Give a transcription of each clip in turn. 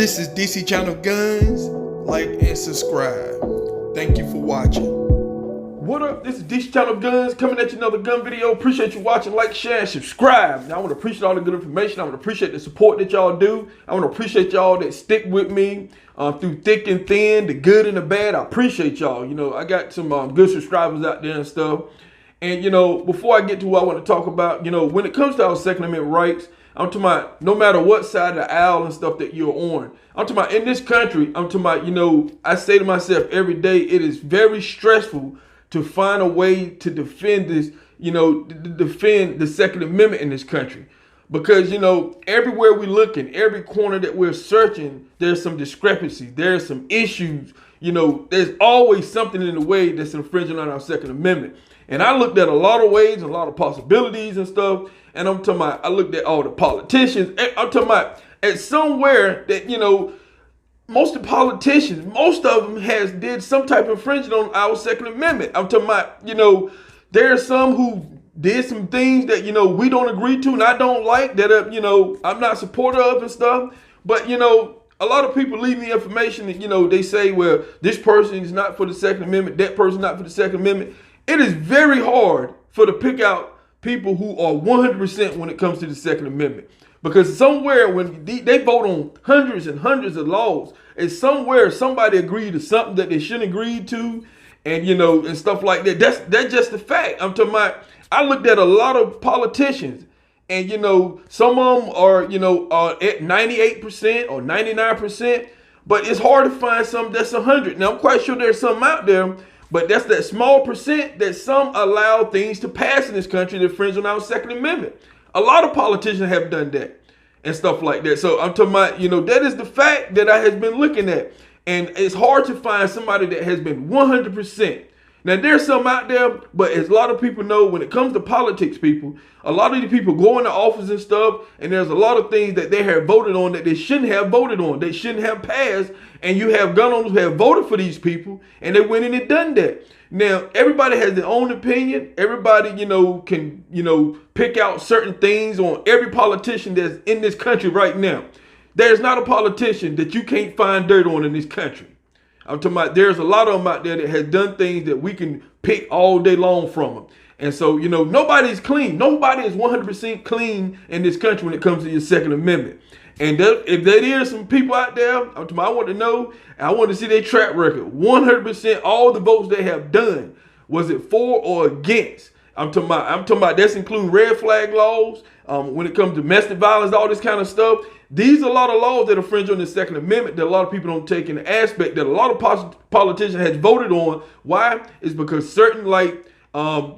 This is DC Channel Guns. Like and subscribe. Thank you for watching. What up? This is DC Channel Guns coming at you another gun video. Appreciate you watching, like, share, and subscribe. Now, I want to appreciate all the good information. I want to appreciate the support that y'all do. I want to appreciate y'all that stick with me through thick and thin, the good and the bad. I appreciate y'all. You know, I got some good subscribers out there and stuff. And, you know, before I get to what I want to talk about, you know, when it comes to our Second Amendment rights, I'm talking about no matter what side of the aisle and stuff that you're on. I'm talking about in this country, I'm talking about, you know, I say to myself every day, it is very stressful to find a way to defend this, you know, defend the Second Amendment in this country. Because, you know, everywhere we look in, every corner that we're searching, there's some discrepancy, there's some issues. You know, there's always something in the way that's infringing on our Second Amendment. And I looked at a lot of ways, a lot of possibilities and stuff. And I'm talking about, I looked at all the politicians. I'm talking about at somewhere that, you know, most of the politicians, most of them did some type of infringement on our Second Amendment. I'm talking about, you know, there are some who did some things that, you know, we don't agree to and I don't like, that, you know, I'm not supportive of and stuff. But, you know, a lot of people leave me information that, you know, they say, well, this person is not for the Second Amendment, that person not for the Second Amendment. It is very hard to pick out people who are 100% when it comes to the Second Amendment. Because somewhere when they vote on hundreds and hundreds of laws, it's somewhere somebody agreed to something that they shouldn't agree to, and, you know, and stuff like that. That's just the fact. I'm talking about, I looked at a lot of politicians, and, you know, some of them are, you know, at 98% or 99%, but it's hard to find some that's 100. Now, I'm quite sure there's some out there, but that's that small percent that some allow things to pass in this country that infringe on our Second Amendment. A lot of politicians have done that and stuff like that. So I'm talking about, you know, that is the fact that I has been looking at. And it's hard to find somebody that has been 100%. Now, there's some out there, but as a lot of people know, when it comes to politics, people, a lot of these people go into office and stuff, and there's a lot of things that they have voted on that they shouldn't have voted on, they shouldn't have passed, and you have gun owners who have voted for these people, and they went in and done that. Now, everybody has their own opinion. Everybody, you know, can, you know, pick out certain things on every politician that's in this country right now. There's not a politician that you can't find dirt on in this country. I'm talking about there's a lot of them out there that has done things that we can pick all day long from them. And so, you know, nobody's clean. Nobody is 100% clean in this country when it comes to your Second Amendment. And if there is some people out there, I'm talking about, I want to know, I want to see their track record. 100% all the votes they have done, was it for or against? I'm talking about that's including red flag laws, when it comes to domestic violence, all this kind of stuff. These are a lot of laws that infringe on the Second Amendment that a lot of people don't take in the aspect that a lot of politicians has voted on. Why? It's because certain, like,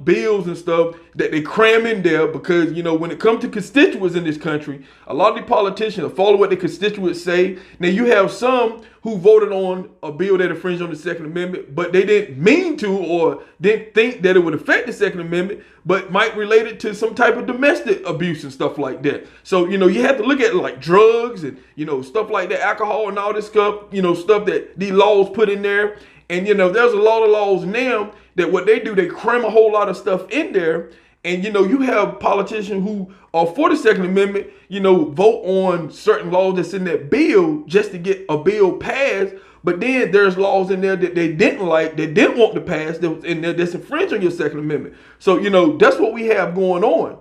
bills and stuff that they cram in there, because, you know, when it comes to constituents in this country, a lot of the politicians follow what the constituents say. Now, you have some who voted on a bill that infringed on the Second Amendment, but they didn't mean to or didn't think that it would affect the Second Amendment, but might relate it to some type of domestic abuse and stuff like that. So, you know, you have to look at it like drugs and, you know, stuff like that, alcohol and all this stuff, you know, stuff that these laws put in there. And, you know, there's a lot of laws now that what they do, they cram a whole lot of stuff in there. And, you know, you have politicians who are for the Second Amendment, you know, vote on certain laws that's in that bill just to get a bill passed. But then there's laws in there that they didn't like, that didn't want to pass, that was in there that's infringing your Second Amendment. So, you know, that's what we have going on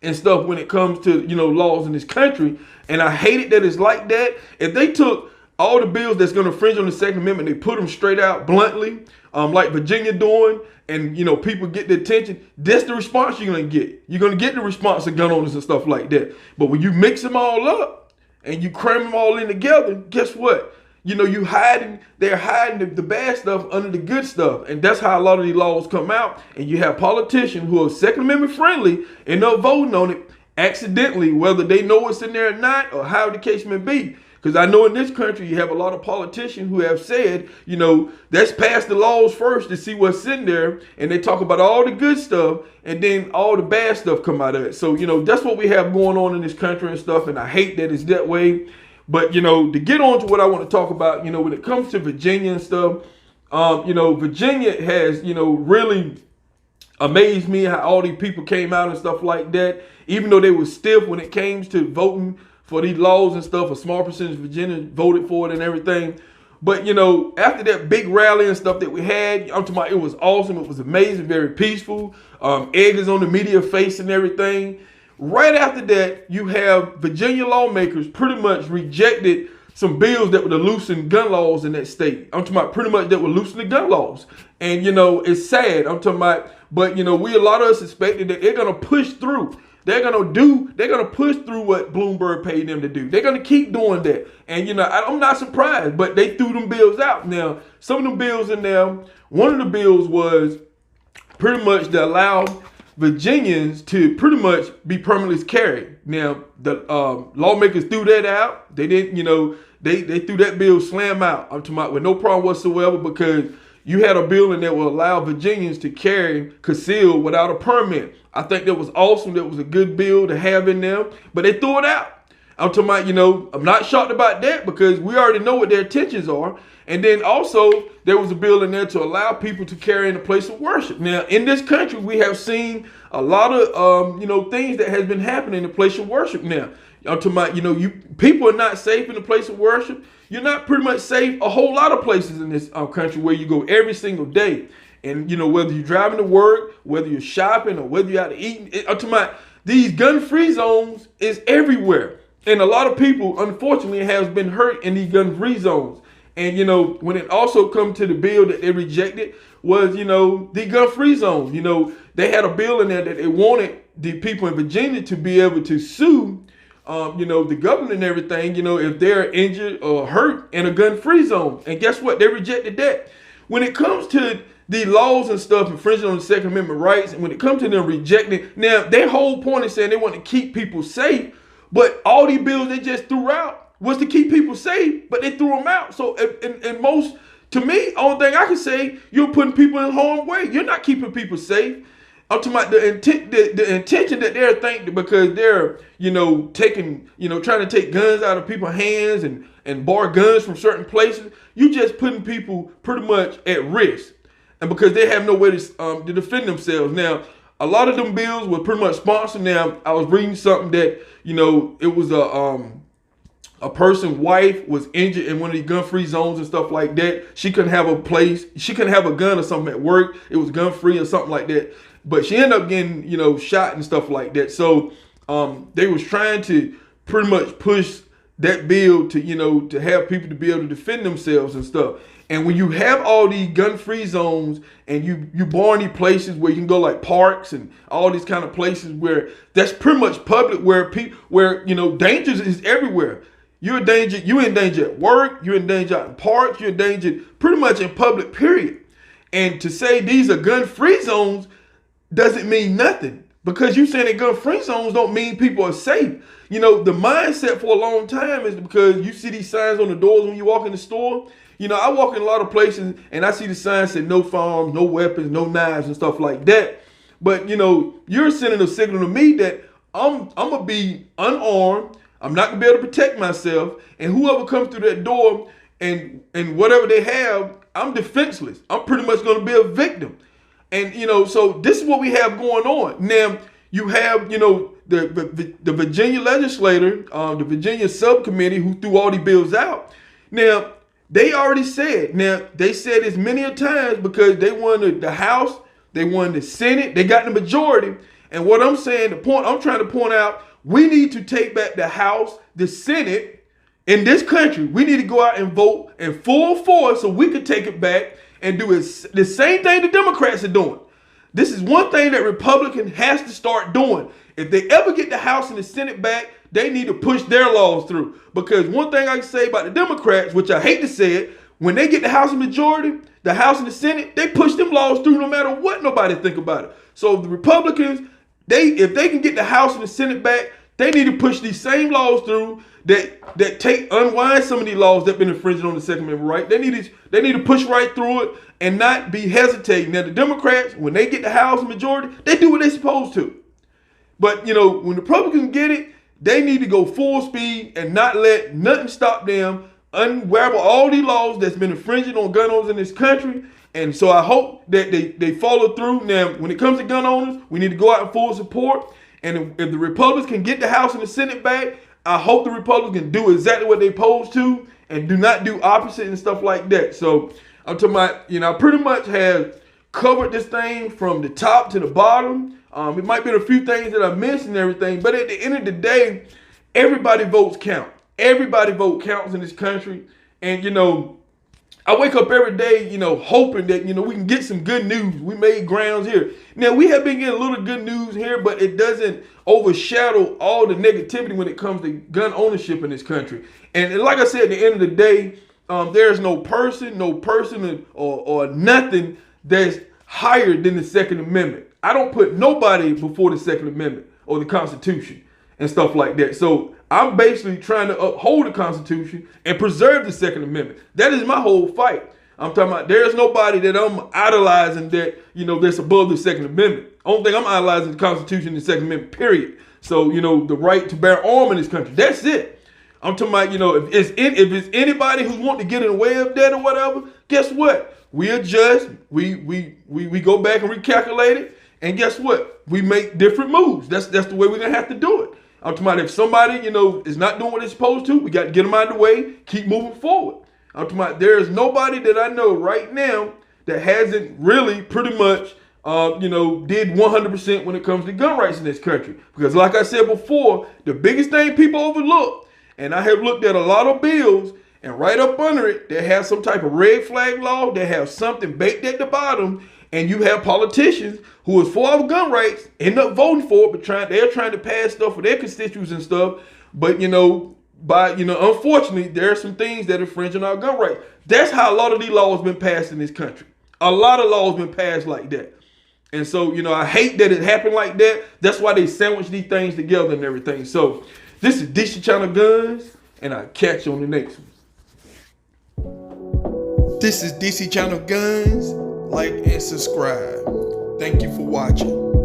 and stuff when it comes to, you know, laws in this country. And I hate it that it's like that. If they took all the bills that's going to infringe on the Second Amendment, they put them straight out bluntly, like Virginia doing, and, you know, people get the attention, that's the response you're going to get. You're going to get the response of gun owners and stuff like that. But when you mix them all up and you cram them all in together, guess what? You know, they're hiding the bad stuff under the good stuff. And that's how a lot of these laws come out. And you have politicians who are Second Amendment friendly end up voting on it accidentally, whether they know it's in there or not, or how the case may be. Because I know in this country, you have a lot of politicians who have said, you know, let's pass the laws first to see what's in there. And they talk about all the good stuff, and then all the bad stuff come out of it. So, you know, that's what we have going on in this country and stuff. And I hate that it's that way. But, you know, to get on to what I want to talk about, you know, when it comes to Virginia and stuff, you know, Virginia has, you know, really amazed me how all these people came out and stuff like that, even though they were stiff when it came to voting for these laws and stuff. A small percentage of Virginians voted for it and everything. But, after that big rally and stuff that we had, I'm talking about, it was awesome. It was amazing, very peaceful. Egg is on the media face and everything. Right after that, you have Virginia lawmakers pretty much rejected some bills that would have loosened gun laws in that state. I'm talking about pretty much that would loosen the gun laws. And, it's sad. I'm talking about, but, a lot of us expected that they're going to push through. They're going to push through what Bloomberg paid them to do. They're going to keep doing that. And, I'm not surprised, but they threw them bills out. Now, some of the bills in there, one of the bills was pretty much to allow Virginians to pretty much be permanently carried. Now, the lawmakers threw that out. They didn't, they threw that bill slam out. I'm talking about with no problem whatsoever, because you had a bill in that will allow Virginians to carry concealed without a permit. I think that was awesome. That was a good bill to have in there, but they threw it out. I'm talking about, I'm not shocked about that, because we already know what their intentions are. And then also there was a bill in there to allow people to carry in a place of worship. Now, in this country, we have seen a lot of, things that has been happening in the place of worship. Now, I'm talking about, people are not safe in the place of worship. You're not pretty much safe a whole lot of places in this country where you go every single day. And, whether you're driving to work, whether you're shopping, or whether you're out eating, I'm talking about these gun-free zones is everywhere. And a lot of people, unfortunately, have been hurt in these gun-free zones. And, when it also comes to the bill that they rejected was, the gun-free zones. They had a bill in there that they wanted the people in Virginia to be able to sue, the government and everything, if they're injured or hurt in a gun-free zone. And guess what? They rejected that. When it comes to the laws and stuff infringing on the Second Amendment rights, and when it comes to them rejecting, now their whole point is saying they want to keep people safe, but all these bills they just threw out was to keep people safe, but they threw them out. So, and most, to me, only thing I can say, you're putting people in harm's way. You're not keeping people safe. I'm talking about the intention that they're thinking, because they're, taking, trying to take guns out of people's hands and bar guns from certain places. You just putting people pretty much at risk, and because they have no way to defend themselves. Now, a lot of them bills were pretty much sponsored. Now, I was reading something that, it was a person's wife was injured in one of these gun-free zones and stuff like that. She couldn't have a place. She couldn't have a gun or something at work. It was gun-free or something like that. But she ended up getting, shot and stuff like that. So they was trying to pretty much push that bill to, to have people to be able to defend themselves and stuff. And when you have all these gun-free zones and you bar in these places where you can go, like parks and all these kind of places where that's pretty much public, where danger is everywhere. You're in danger at work, you're in danger out in parks, you're in danger pretty much in public, period. And to say these are gun-free zones doesn't mean nothing, because you saying that gun-free zones don't mean people are safe. The mindset for a long time is because you see these signs on the doors when you walk in the store. I walk in a lot of places and I see the signs say no firearms, no weapons, no knives and stuff like that. But, you're sending a signal to me that I'm going to be unarmed. I'm not going to be able to protect myself. And whoever comes through that door and whatever they have, I'm defenseless. I'm pretty much going to be a victim. And, so this is what we have going on. Now, you have, the Virginia legislator, the Virginia Subcommittee, who threw all these bills out. Now, they already said, they said this many a times, because they won the House, they won the Senate, they got the majority. And what I'm saying, the point I'm trying to point out, we need to take back the House, the Senate in this country. We need to go out and vote in full force so we can take it back and do the same thing the Democrats are doing. This is one thing that Republican has to start doing. If they ever get the House and the Senate back, they need to push their laws through. Because one thing I can say about the Democrats, which I hate to say it, when they get the House majority, the House and the Senate, they push them laws through no matter what nobody think about it. So the Republicans, if they can get the House and the Senate back, they need to push these same laws through that unwind some of these laws that have been infringing on the Second Amendment right. They need to push right through it and not be hesitating. Now, the Democrats, when they get the House majority, they do what they're supposed to. But, when the Republicans get it, they need to go full speed and not let nothing stop them, unravel all these laws that's been infringing on gun owners in this country. And so I hope that they follow through. Now, when it comes to gun owners, we need to go out in full support. And if the Republicans can get the House and the Senate back, I hope the Republicans do exactly what they supposed to and do not do opposite and stuff like that. So I'm talking about, I pretty much have covered this thing from the top to the bottom. It might be a few things that I missed and everything, but at the end of the day, everybody votes count. Everybody vote counts in this country. And, I wake up every day, hoping that, we can get some good news. We made grounds here. Now, we have been getting a little good news here, but it doesn't overshadow all the negativity when it comes to gun ownership in this country. And like I said, at the end of the day, there's no person or nothing that's higher than the Second Amendment. I don't put nobody before the Second Amendment or the Constitution and stuff like that. So I'm basically trying to uphold the Constitution and preserve the Second Amendment. That is my whole fight. I'm talking about there's nobody that I'm idolizing that, that's above the Second Amendment. Only thing I'm idolizing is the Constitution and the Second Amendment, period. So, the right to bear arms in this country. That's it. I'm talking about, if it's anybody who's wanting to get in the way of that or whatever, guess what? We adjust, we go back and recalculate it, and guess what? We make different moves. That's the way we're gonna have to do it. I'm talking about if somebody, is not doing what they're supposed to, we got to get them out of the way, keep moving forward. I'm talking about there is nobody that I know right now that hasn't really pretty much, did 100% when it comes to gun rights in this country. Because like I said before, the biggest thing people overlook, and I have looked at a lot of bills, and right up under it, they have some type of red flag law, they have something baked at the bottom, and you have politicians who is for our gun rights, end up voting for it, but they're trying to pass stuff for their constituents and stuff. But unfortunately, there are some things that infringe on our gun rights. That's how a lot of these laws been passed in this country. A lot of laws been passed like that. And so, I hate that it happened like that. That's why they sandwich these things together and everything. So this is DC Channel Guns, and I'll catch you on the next one. This is DC Channel Guns. Like and subscribe. Thank you for watching.